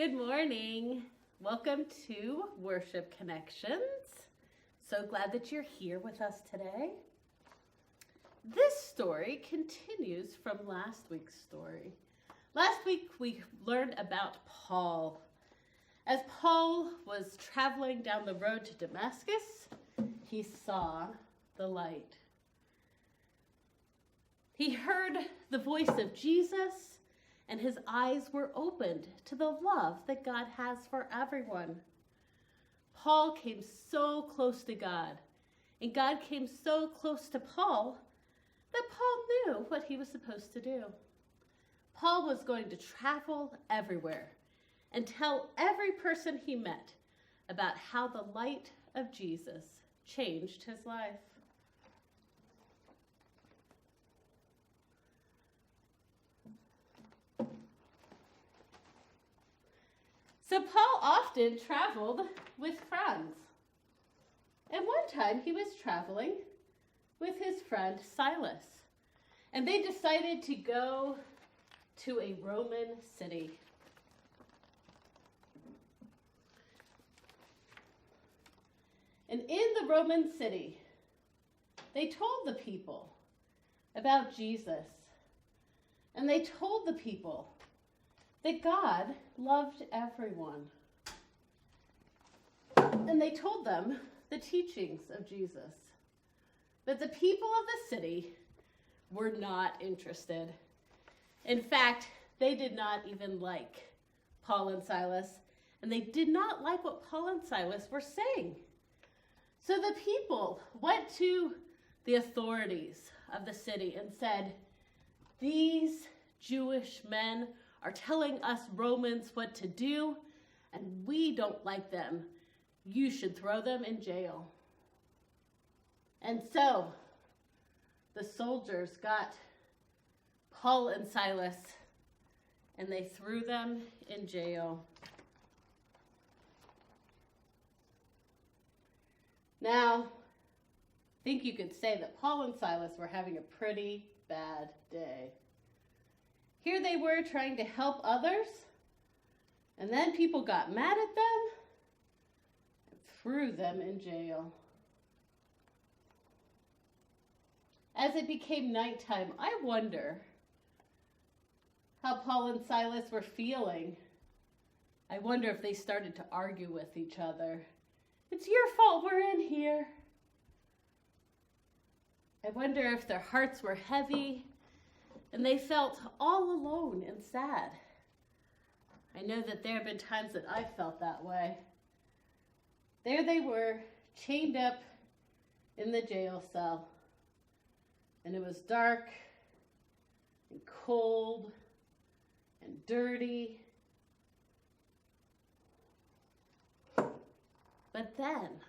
Good morning. Welcome to Worship Connections. So glad that you're here with us today. This story continues from last week's story. Last week we learned about Paul. As Paul was traveling down the road to Damascus, he saw the light. He heard the voice of Jesus, and his eyes were opened to the love that God has for everyone. Paul came so close to God, and God came so close to Paul that Paul knew what he was supposed to do. Paul was going to travel everywhere and tell every person he met about how the light of Jesus changed his life. So Paul often traveled with friends. And one time he was traveling with his friend Silas. And they decided to go to a Roman city. And in the Roman city, they told the people about Jesus. And they told the people that God loved everyone. And they told them the teachings of Jesus. But the people of the city were not interested. In fact, they did not even like Paul and Silas, and they did not like what Paul and Silas were saying. So the people went to the authorities of the city and said, "These Jewish men are telling us Romans what to do, and we don't like them. You should throw them in jail." And so the soldiers got Paul and Silas, and they threw them in jail. Now, I think you could say that Paul and Silas were having a pretty bad day. Here they were trying to help others, and then people got mad at them and threw them in jail. As it became nighttime, I wonder how Paul and Silas were feeling. I wonder if they started to argue with each other. "It's your fault we're in here." I wonder if their hearts were heavy and they felt all alone and sad. I know that there have been times that I felt that way. There they were, chained up in the jail cell. And it was dark and cold and dirty. But then,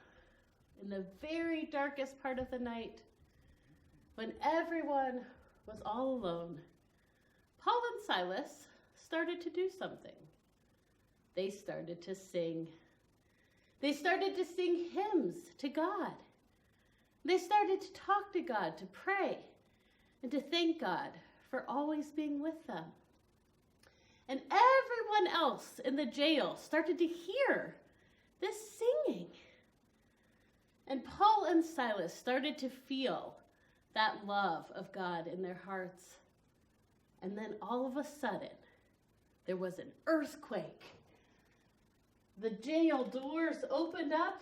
in the very darkest part of the night, when everyone was all alone, Paul and Silas started to do something. They started to sing. They started to sing hymns to God. They started to talk to God, to pray, and to thank God for always being with them. And everyone else in the jail started to hear this singing. And Paul and Silas started to feel that love of God in their hearts. And then all of a sudden, there was an earthquake. The jail doors opened up.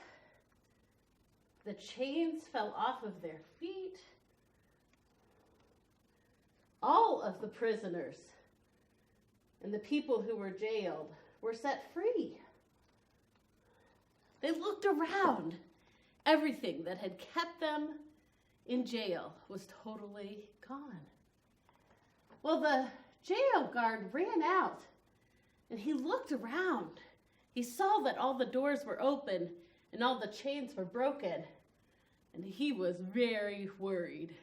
The chains fell off of their feet. All of the prisoners and the people who were jailed were set free. They looked around. Everything that had kept them in jail was totally gone. Well, the jail guard ran out and he looked around. He saw that all the doors were open and all the chains were broken. And he was very worried.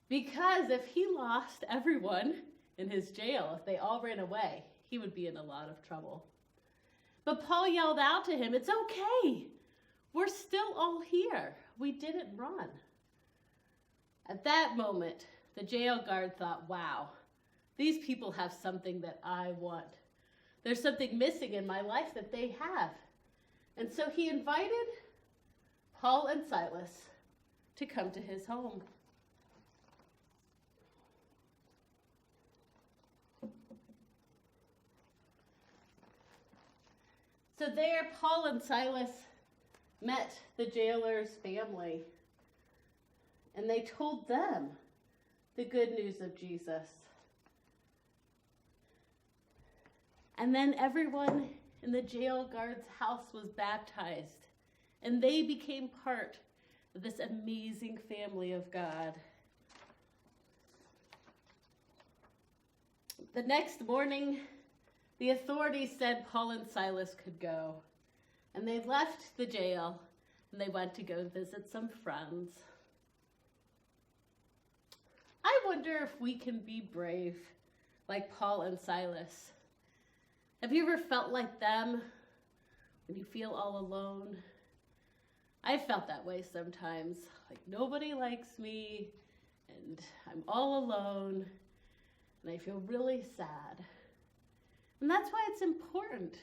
Because if he lost everyone in his jail, if they all ran away, he would be in a lot of trouble. But Paul yelled out to him, "It's okay. We're still all here. We didn't run." At that moment, the jail guard thought, "Wow, these people have something that I want. There's something missing in my life that they have. And so he invited Paul and Silas to come to his home. So there, Paul and Silas met the jailer's family, and they told them the good news of Jesus. And then everyone in the jail guard's house was baptized, and they became part of this amazing family of God. The next morning, the authorities said Paul and Silas could go, and they left the jail, and they went to go visit some friends. I wonder if we can be brave like Paul and Silas. Have you ever felt like them when you feel all alone? I've felt that way sometimes, like nobody likes me, and I'm all alone, and I feel really sad. And that's why it's important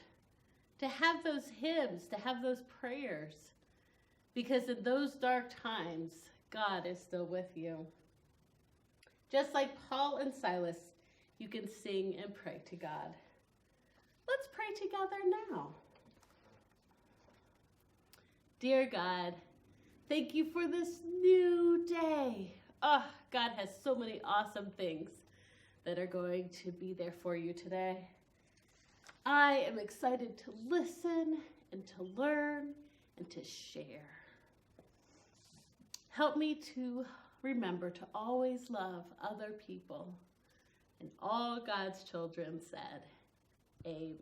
to have those hymns, to have those prayers, because in those dark times, God is still with you. Just like Paul and Silas, you can sing and pray to God. Let's pray together now. Dear God, thank you for this new day. Oh, God has so many awesome things that are going to be there for you today. I am excited to listen and to learn and to share. Help me to remember to always love other people. And all God's children said, Amen.